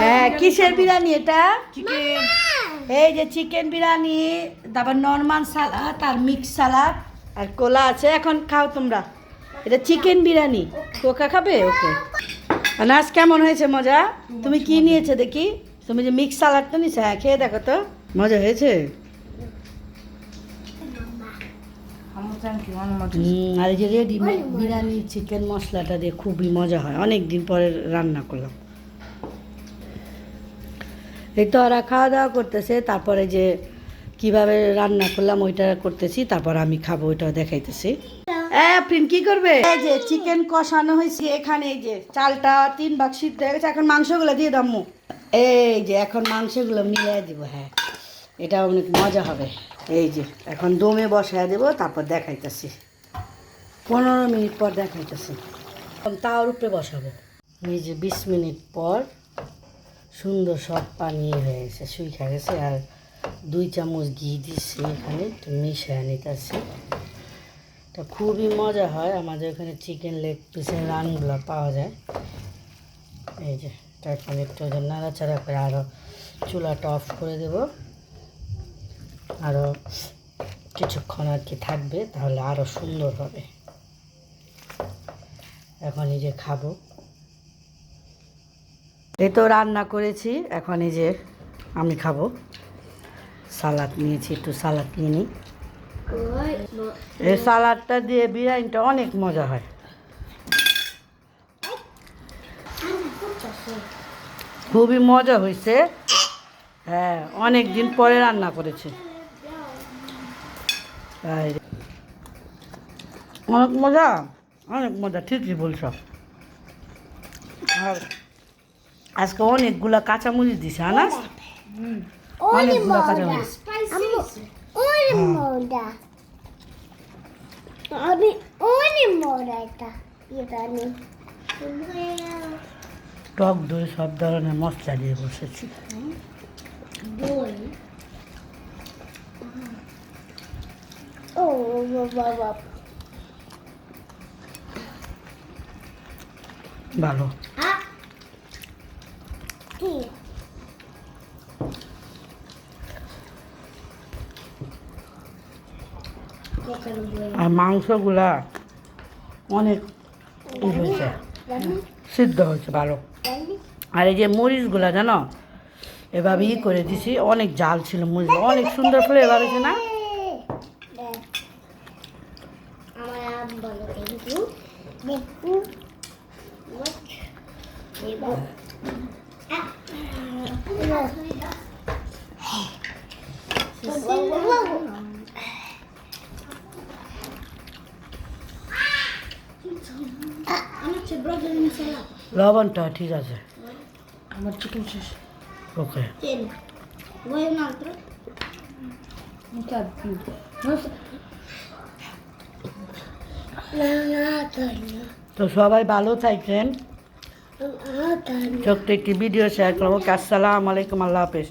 হ্যাঁ, কিসের বিরিয়ানি এটা? এই যে চিকেন বিরিয়ানি, তারপর নরমাল সালাদ আর মিক্স সালাদ আর কোলা আছে। এখন খাও তোমরা। এটা চিকেন বিরিয়ানি। কোকা খাবে? ওকে। আনাস কেমন হয়েছে? মজা? তুমি কি নিয়েছো দেখি? তুমি যে মিক্স সালাডটা নিয়েছো, হ্যাঁ খেয়ে দেখো তো। মজা হয়েছে? আর এই যে রেডিমেড বিরিয়ানি চিকেন মশলাটা দিয়ে খুবই মজা হয়। অনেক দিন পরে রান্না করলাম। এই তো ওরা খাওয়া দাওয়া করতেছে, তারপরে যে কিভাবে রান্না করলাম ওইটা করতেছি, তারপর আমি খাবো ওইটা দেখাইতেছি। প্রিন কি করবে? এই যে চিকেন কষানো হয়েছে এখানে, এই যে চালটা 3 ভাগ সিদ্ধ হয়ে গেছে। এখন মাংসগুলো দিয়ে দাম্মু। এই যে এখন মাংসগুলো মিলিয়ে দিব। হ্যাঁ, এটা অনেক মজা হবে। এই যে এখন দমে বসায় দেবো, তারপর দেখাইতেছি। 15 মিনিট পর দেখাইতেছি। তাওয়ার উপরে বসাবো। এই যে 20 মিনিট পর সুন্দর সব পানি হয়ে গেছে, শুকিয়ে গেছে। আর 2 চামচ ঘি দিচ্ছি এখানে, একটু মিশিয়ে নিতেছি। এটা খুবই মজা হয়। আমাদের ওখানে চিকেন লেগ পিসের রানগুলো পাওয়া যায়। এই যে তারপরে একটু নাড়াচাড়া করে আরও চুলাটা অফ করে দেব। আরও কিছুক্ষণ আর কি থাকবে, তাহলে আরও সুন্দর হবে। এখন এই যে খাবো। এই তো রান্না করেছি, এখন এই যে আমি খাবো। সালাদ নিয়েছি, একটু সালাদ নিয়ে নিই। এই সালাদটা দিয়ে বিরিয়ানিটা অনেক মজা হয়। খুবই মজা হয়েছে। হ্যাঁ, অনেক দিন পরে রান্না করেছি। অনেক মজা, অনেক মজা, ঠিকই বলছ। আর আজকে অনেকগুলা কাঁচামরিচ দিছে আনাস, অনেকগুলা কাঁচামরিচ। টক দই সব ধরনের মশলা দিয়ে বসেছি। ভালো। আর মাংসগুলা অনেক হয়েছে, সিদ্ধ হয়েছে ভালো। আর এই যে মরিচগুলা জানো, এভাবে করে দিছি। অনেক জাল ছিল মরিচ, অনেক সুন্দর ফ্লেভার হয়েছে না? লবণটা ঠিক আছে। আমার চিকেন শেষ। ওকে। তো সবাই ভালো থাকবেন। ছোট্ট একটি ভিডিও শেয়ার করবো। আসসালামু আলাইকুম, আল্লাহ হাফেজ।